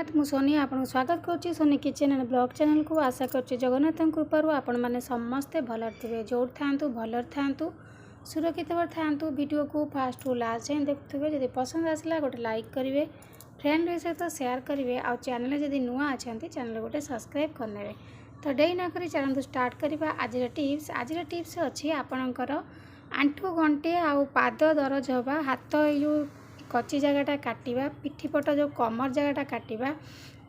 जगन्नाथ मु सोनी आपन स्वागत करुच्ची Soni kitchen and blog channel को आशा करुच्ची जगन्नाथ कृपार आपण मैंने समस्ते भलर थे जो था भलर था सुरक्षित था वीडियो को फास्ट टू लास्ट जाए देखुए जब पसंद आसला गोटे लाइक करेंगे फ्रेंड सहित शेयर करेंगे आ चैनल जब नुआ अच्छा चैनल गोटे सब्सक्राइब करने तो डे न कर चलते स्टार्ट करवा आज टिप्स अच्छी आपणकर आंठू गंटे आ पाद दरज हवा हाथ यो कच्ची जगहटा काटिबा पिठीपट जो कमर जगहटा काटिबा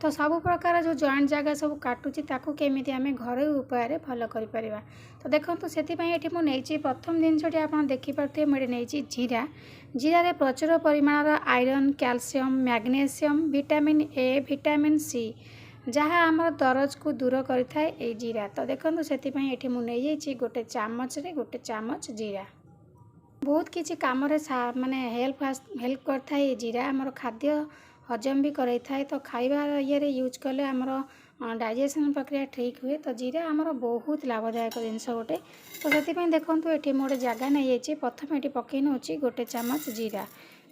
तो सब प्रकार जो जॉइंट जगह सब काटुची ताकू केमिति आमे घरोई उपाय भल कर परिबा। तो देखंतु सेति पई एठी मु नेची प्रथम जिनसटी आपण देखि पारथे मेडे नेची जीरा। जीरा रे प्रचुर परिमाण iron calcium magnesium vitamin A vitamin C जहाँ आमर दरज को दूर करिथाय ए जीरा। तो देखंतु सेति पई एठी मु नै जाइछि गोटे चामच जीरा बहुत किसी कम माने हेल्प करता है। जीरा आमर खाद्य हजम भी कराई थाए तो खाइबा ये यूज कले आमर डाइजेशन प्रक्रिया ठीक हुए। तो जीरा आमर बहुत लाभदायक जिनस गोटे। तो से देखो ये मोटे जगह नहीं जाइए प्रथम ये पकई नौ गोटे चामच जीरा।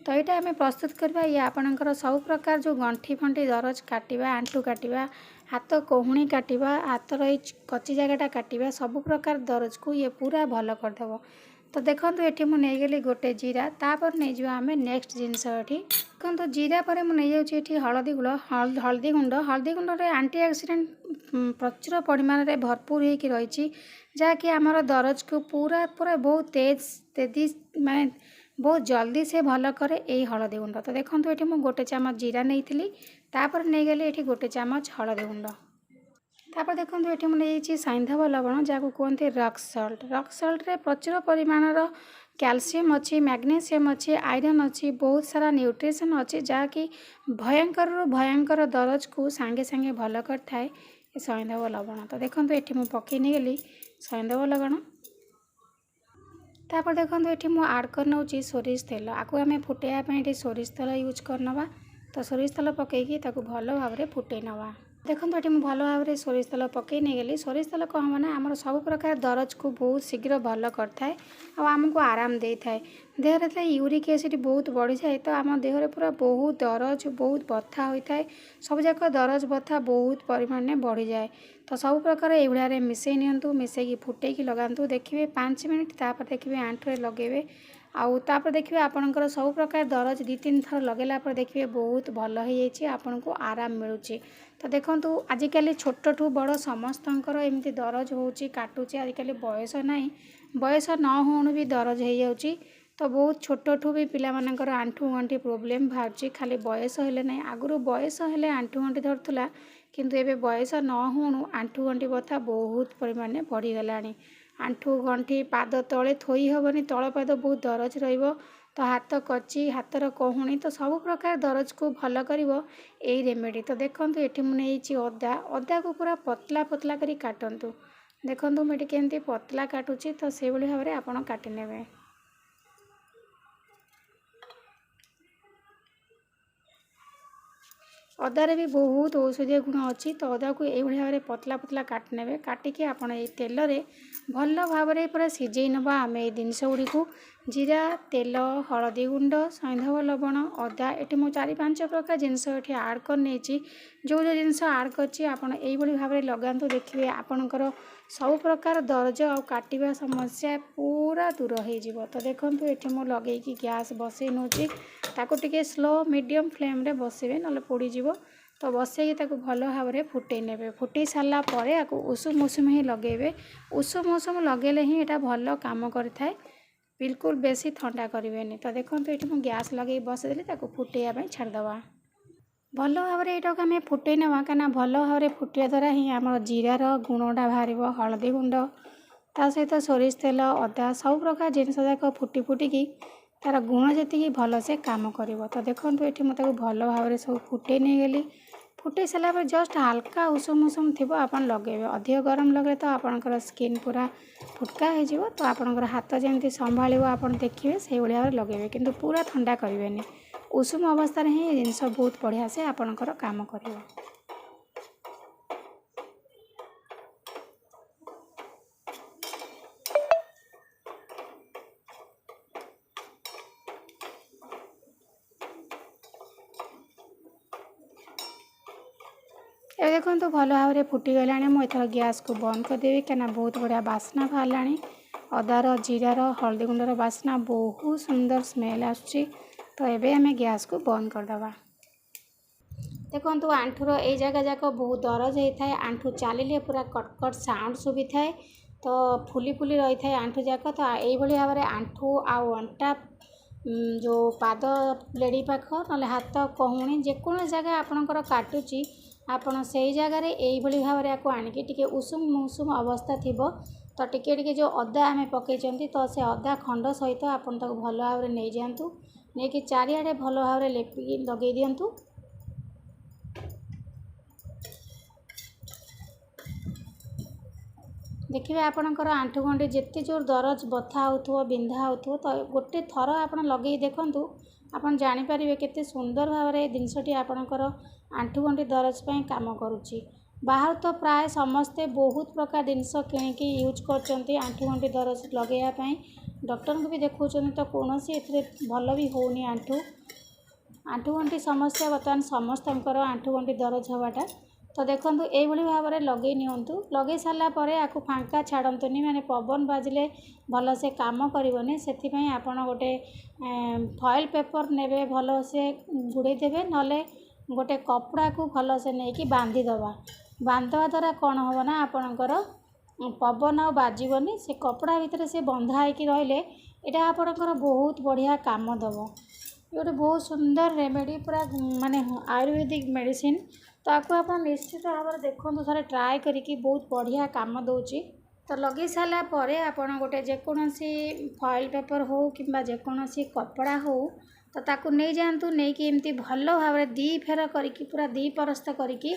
तो यहाँ आम प्रस्तुत करवा ये आपणकर सब प्रकार जो गंठी फंटी दरज काटिबा आंठू काटिबा हाथ कोहुणी काटिबा हाथ रही कच्ची जगहटा काटिबा सब प्रकार दरज को ये पूरा भल करदेव। तो देखो ये मुझे गोटे जीरा तापर नहीं जावा आम नेक्स्ट जिनस ये देखो जीरा पर मुझे हलदी गुड़ हल्दी गुंड एंटी ऑक्सीडेंट प्रचुर परिमाण में भरपूर होकर रही जहाँकि आमर दरज को पूरा पूरा बहुत तेजी माने बहुत जल्दी से भल करे यही हलदी गुंड। तो देखो ये मुझे गोटे चामच जीरा नहीं तापर नहीं गली ये गोटे चामच हलदी गुंड तापर देखो ये मुझे सैंधव लवण जहाँ कहते रॉक सल्ट रे प्रचुर परिमाणर कैल्शियम अच्छी मैग्नीशियम अच्छी आयरन अच्छी बहुत सारा न्यूट्रिशन अच्छी जहाँकि भयंकर दरज को सांगे सांगे भल करता है सैंधव लवण। तो देखो ये मुझे पकई नहीं गली सैंधव लवण तापर देखो ये मुझे आड कर नौ सोरिष तेल आपको आम फुटेवाई सोरिष तेल यूज करनवा। तो सोरिष तेल पकईकी भल भाव में फुटे नवा। देखो ये मुझे भल भाव में सोरिष तेल पकई नहीं गली सोरिष तेल कौन हम ना आम सब प्रकार दरज को बहुत शीघ्र भल करता आमको आराम दे थाए देहरे यूरिक एसिड बहुत बढ़ी जाए। तो आम देहरे पूरा बहुत दरज बहुत बथा होता है सब जाक दरज बथा बहुत परिमाण में बढ़ी जाए। तो सब प्रकार ये मिसई नियंतु मिसई फुटेकी लगातु देखिए 5 मिनट तापर देखिए आंठुरे लगेबे आउ तापर देखिए आपणकर सब प्रकार दरज 2-3 थर लगेला पर देखिए बहुत भल हो जाइए आपन को आराम मिलूँ। तो देखो आजिकल छोटू बड़ समस्तंकर एमती दरज होची काटुची आजिकल बयस नहीं बयस न होणु भी दरज हो जाउची। तो बहुत छोटू भी पिला मानकर आंठू गंठी प्रोब्लेम बाहर खाली बयस हेले नहीं आगु बयस हेले आंठू गंठी धरतुला किंतु एबे बयस न होणु आंठू गंठी बथा बहुत परिमाण में बढ़ीगलानी आंठू गंठी पाद तले थोई हेबनी तल पाद बहुत दरज रहिबो। तो हाथ कच्ची हाथर कोहुणी तो सब प्रकार दरज को भल कर यही रेमेडी। तो देखो ये मुझे अदा को पूरा पतला पतला करी काटंतु देखो मुझे केमती पतला काटुची तो से भाव में आपड़ काटि नेबे। अदारे भी बहुत औषधीय गुण अच्छी तो अदा को यही भाव में पतला पतला काटि नेबे काटिकी आपड़ ये तेल रे भल भाव में पूरा सिझे नवा आम ये जिनस गुड़ी को जीरा तेल हलदी गुंड सैंधव लवण अदा ये मुझे 4-5 प्रकार जिनस ये आड कर नहीं जो जिनस आड कर भाव में लगातु देखिए आपणकर सब प्रकार दरज आ काटिबा समस्या पूरा दूर हो। तो देखो ये मुझे लगे गैस बसई नौ टे स्लो मीडियम फ्लेम रे बसइबे ना पोड़ीज। तो बसई भल भाव में फुटे ने फुटे सारापर या उषुम उषुम ही लगेबे उषुम उषुम लगेले ही यहाँ भल कम करता बिल्कुल बेसी ठंडा करें। तो देखो ये मुझे गैस लगे बसदेली फुटेया छाड़दवा भल भाव में यहाँ आम फुटे नवा कहीं भल भाव में फुटिया द्वारा ही आम जीरार गुणटा बाहर हलदी गुंड ता सहित सोरिष तेल अदा सब प्रकार जिनस जाक फुटी फुटिकी तार गुण जी भल से कम कर। तो देखो ये मुझे भल भाव में सब फुटे नहीं गली फुटे सारापर जस्ट हल्का उषुम उषुम थी आप लगे अधिक गरम लगे तो आपंकर स्किन पूरा फुटका हो। तो आपंकर हाथ जमी संभाल आप देखिए से भाव लगे किंतु पूरा ठंडा करेंगे उषुम अवस्था ही जिनस बहुत बढ़िया से आपंकर काम कर। ଏବେ ଦେଖନ୍ତୁ ଭଲ ଭାବରେ ଫୁଟିଗଲାଣି। ମୁଁ ଏଥର ଗ୍ୟାସ୍କୁ ବନ୍ଦ କରିଦେବି କାହିଁକିନା ବହୁତ ବଢ଼ିଆ ବାସ୍ନା ବାହାରିଲାଣି। ଅଦାର, ଜିରାର, ହଳଦୀ ଗୁଣ୍ଡର ବାସ୍ନା ବହୁତ ସୁନ୍ଦର ସ୍ମେଲ୍ ଆସୁଛି। ତ ଏବେ ଆମେ ଗ୍ୟାସ୍କୁ ବନ୍ଦ କରିଦେବା। ଦେଖନ୍ତୁ ଆଣ୍ଠୁର ଏଇ ଜାଗା ଯାକ ବହୁତ ଦରଜ ହେଇଥାଏ। ଆଣ୍ଠୁ ଚାଲିଲେ ପୁରା କଟକଟ ସାଉଣ୍ଡ ଶୁଭିଥାଏ। ତ ଫୁଲି ଫୁଲି ରହିଥାଏ ଆଣ୍ଠୁ ଯାକ। ତ ଏଇଭଳି ଭାବରେ ଆଣ୍ଠୁ ଆଉ ଅଣ୍ଟା ଯେଉଁ ପାଦ ଲେଡ଼ି ପାଖ ନହେଲେ ହାତ କହୁଣି ଯେକୌଣସି ଜାଗା ଆପଣଙ୍କର କାଟୁଛି, ଆପଣ ସେଇ ଜାଗାରେ ଏଇଭଳି ଭାବରେ ଆକୁ ଆଣିକି ଟିକେ ଉଷୁମ ଉଷୁମ ଅବସ୍ଥା ଥିବ ତ ଟିକେ ଟିକେ ଯେଉଁ ଅଦା ଆମେ ପକାଇଛନ୍ତି ତ ସେ ଅଦା ଖଣ୍ଡ ସହିତ ଆପଣ ତାକୁ ଭଲ ଭାବରେ ନେଇଯାଆନ୍ତୁ। ନେଇକି ଚାରିଆଡ଼େ ଭଲ ଭାବରେ ଲେପିକି ଲଗାଇ ଦିଅନ୍ତୁ। ଦେଖିବେ ଆପଣଙ୍କର ଆଣ୍ଠୁଗଣ୍ଠି ଯେତେ ଜୋର ଦରଜ ବଥା ହେଉଥିବ, ବିନ୍ଧା ହେଉଥିବ, ତ ଗୋଟେ ଥର ଆପଣ ଲଗାଇ ଦେଖନ୍ତୁ। ଆପଣ ଜାଣିପାରିବେ କେତେ ସୁନ୍ଦର ଭାବରେ ଏ ଜିନିଷଟି ଆପଣଙ୍କର ଆଣ୍ଠୁଗଣ୍ଠି ଦରଜ ପାଇଁ କାମ କରୁଛି। ବାହାରୁ ତ ପ୍ରାୟ ସମସ୍ତେ ବହୁତ ପ୍ରକାର ଜିନିଷ କିଣିକି ୟୁଜ୍ କରୁଛନ୍ତି ଆଣ୍ଠୁଗଣ୍ଠି ଦରଜ ଲଗାଇବା ପାଇଁ। ଡକ୍ଟରଙ୍କୁ ବି ଦେଖାଉଛନ୍ତି ତ କୌଣସି ଏଥିରେ ଭଲ ବି ହେଉନି। ଆଣ୍ଠୁଗଣ୍ଠି ସମସ୍ୟା ବର୍ତ୍ତମାନ ସମସ୍ତଙ୍କର ଆଣ୍ଠୁଗଣ୍ଠି ଦରଜ ହେବାଟା। ତ ଦେଖନ୍ତୁ ଏଇଭଳି ଭାବରେ ଲଗାଇ ନିଅନ୍ତୁ। ଲଗାଇ ସାରିଲା ପରେ ଆକୁ ଫାଙ୍କା ଛାଡ଼ନ୍ତୁନି, ମାନେ ପବନ ବାଜିଲେ ଭଲସେ କାମ କରିବନି। ସେଥିପାଇଁ ଆପଣ ଗୋଟେ ଫଏଲ୍ ପେପର୍ ନେବେ, ଭଲସେ ଗୁଡ଼େଇ ଦେବେ, ନହେଲେ ଗୋଟେ କପଡ଼ାକୁ ଭଲସେ ନେଇକି ବାନ୍ଧିଦେବା। ବାନ୍ଧିଦେବା ଦ୍ୱାରା କ'ଣ ହେବ ନା ଆପଣଙ୍କର ପବନ ଆଉ ବାଜିବନି। ସେ କପଡ଼ା ଭିତରେ ସେ ବନ୍ଧା ହେଇକି ରହିଲେ ଏଇଟା ଆପଣଙ୍କର ବହୁତ ବଢ଼ିଆ କାମ ଦେବ। ଗୋଟେ ବହୁତ ସୁନ୍ଦର ରେମେଡ଼ି, ପୁରା ମାନେ ଆୟୁର୍ବେଦିକ ମେଡ଼ିସିନ୍। ତ ଆକୁ ଆପଣ ନିଶ୍ଚିତ ଭାବରେ ଦେଖନ୍ତୁ, ଥରେ ଟ୍ରାଏ କରିକି, ବହୁତ ବଢ଼ିଆ କାମ ଦେଉଛି। ତ ଲଗାଇ ସାରିଲା ପରେ ଆପଣ ଗୋଟେ ଯେକୌଣସି ଫଏଲ୍ ପେପର୍ ହେଉ କିମ୍ବା ଯେକୌଣସି କପଡ଼ା ହେଉ ତ ତାକୁ ନେଇଯାଆନ୍ତୁ। ନେଇକି ଏମିତି ଭଲ ଭାବରେ ଦୁଇ ଫେର କରିକି, ପୁରା ଦୁଇ ପରସ୍ତ କରିକି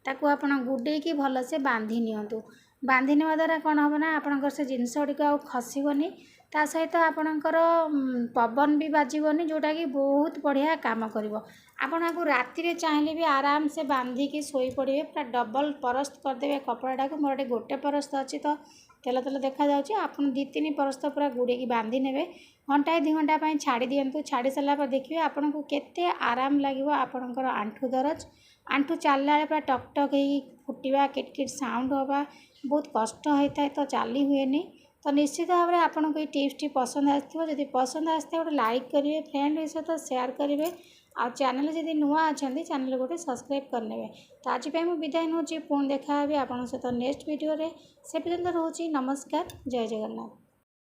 ତାକୁ ଆପଣ ଗୁଡ଼େଇକି ଭଲସେ ବାନ୍ଧି ନିଅନ୍ତୁ। ବାନ୍ଧି ନେବା ଦ୍ୱାରା କ'ଣ ହେବ ନା ଆପଣଙ୍କର ସେ ଜିନିଷ ଗୁଡ଼ିକ ଆଉ ଖସିବନି। ତା ସହିତ ଆପଣଙ୍କର ପବନ ବି ବାଜିବନି, ଯେଉଁଟାକି ବହୁତ ବଢ଼ିଆ କାମ କରିବ। ଆପଣ ଆକୁ ରାତିରେ ଚାହିଁଲେ ବି ଆରାମସେ ବାନ୍ଧିକି ଶୋଇପଡ଼ିବେ। ପୁରା ଡବଲ ପରସ୍ତ କରିଦେବେ କପଡ଼ାଟାକୁ। ମୋର ଏଠି ଗୋଟେ ପରସ୍ତ ଅଛି ତ ତେଲ ତେଲ ଦେଖାଯାଉଛି। ଆପଣ 2-3 ପରସ୍ତ ପୁରା ଗୁଡ଼େଇକି ବାନ୍ଧି ନେବେ। ଘଣ୍ଟାଏ 2 ଘଣ୍ଟା ପାଇଁ ଛାଡ଼ି ଦିଅନ୍ତୁ। ଛାଡ଼ି ସାରିଲା ପରେ ଦେଖିବେ ଆପଣଙ୍କୁ କେତେ ଆରାମ ଲାଗିବ। ଆପଣଙ୍କର ଆଣ୍ଠୁ ଦରଜ, ଆଣ୍ଠୁ ଚାଲିଲା ବେଳେ ପୁରା ଟକ୍ ଟକ୍ ହେଇକି ଫୁଟିବା, କିଟ୍ କିଟ୍ ସାଉଣ୍ଡ ହେବା ବହୁତ କଷ୍ଟ ହୋଇଥାଏ, ତ ଚାଲି ହୁଏନି। ତ ନିଶ୍ଚିତ ଭାବରେ ଆପଣଙ୍କୁ ଏଇ ଟିପ୍ସଟି ପସନ୍ଦ ଆସିଥିବ। ଯଦି ପସନ୍ଦ ଆସିଥାଏ ଗୋଟେ ଲାଇକ୍ କରିବେ, ଫ୍ରେଣ୍ଡ ସହିତ ସେୟାର କରିବେ। ଆଉ ଚ୍ୟାନେଲ ଯଦି ନୂଆ ଅଛନ୍ତି ଚ୍ୟାନେଲ ଗୋଟେ ସବସ୍କ୍ରାଇବ୍ କରିନେବେ। ତ ଆଜି ପାଇଁ ମୁଁ ବିଦାୟ ନେଉଛି। ପୁଣି ଦେଖା ହେବି ଆପଣଙ୍କ ସହିତ ନେକ୍ସଟ ଭିଡ଼ିଓରେ। ସେ ପର୍ଯ୍ୟନ୍ତ ରହୁଛି। ନମସ୍କାର, ଜୟ ଜଗନ୍ନାଥ।